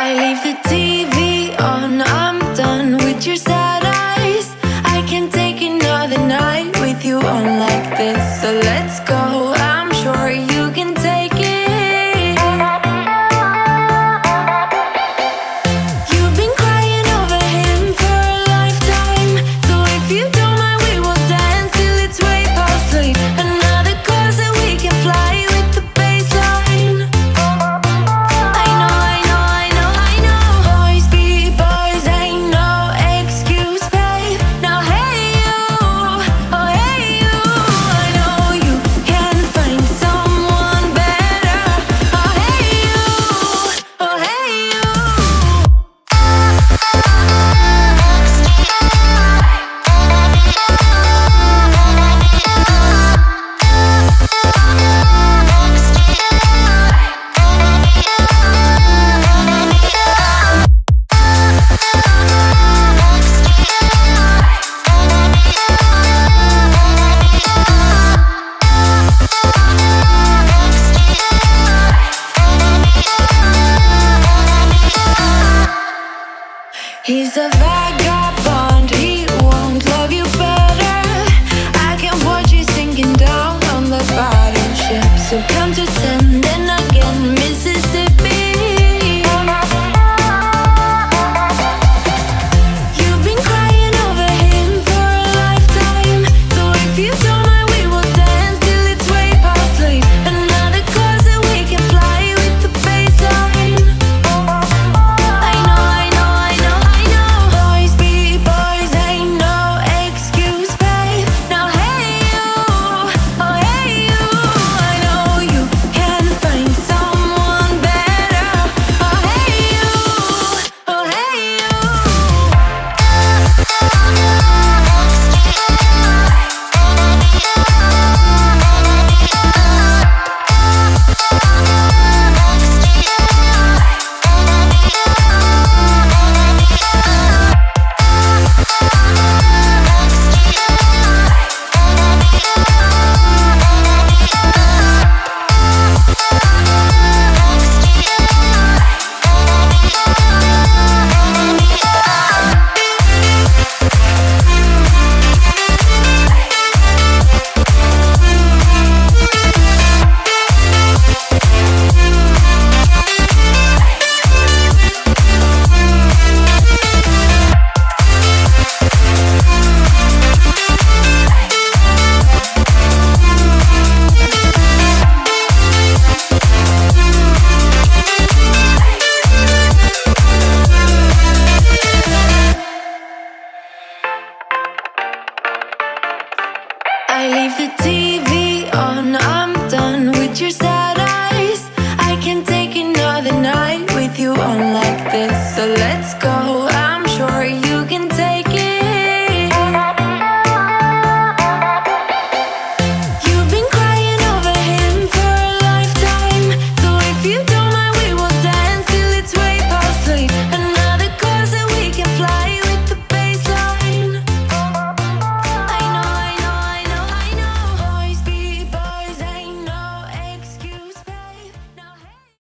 I leave the TV on, I'm done with your sad eyes. I can't take another night with you on like this. So let's go, I'm sure you can take it. You've been crying over him for a lifetime. So if you don't mind, we will dance till it's way past late. Another course that we can fly with the baseline. I know, I know, I know, I know. Boys be boys, ain't no excuse, babe. Now hey you, oh hey you. I know you can find someone better. Oh hey you, oh hey you. He's a vagabond, he won't love you better. I can watch you sinking down on the battleship. So come to 10, then again, Mississippi. You've been crying over him for a lifetime. So if you don't mind, we will dance till it's way past late. Another course that we can fly with the baseline. I know, I know, I know, I know. Boys be boys, ain't no excuse, babe. Now hey you, oh hey you. I know you can find someone better. Oh hey you, oh hey you. I leave the TV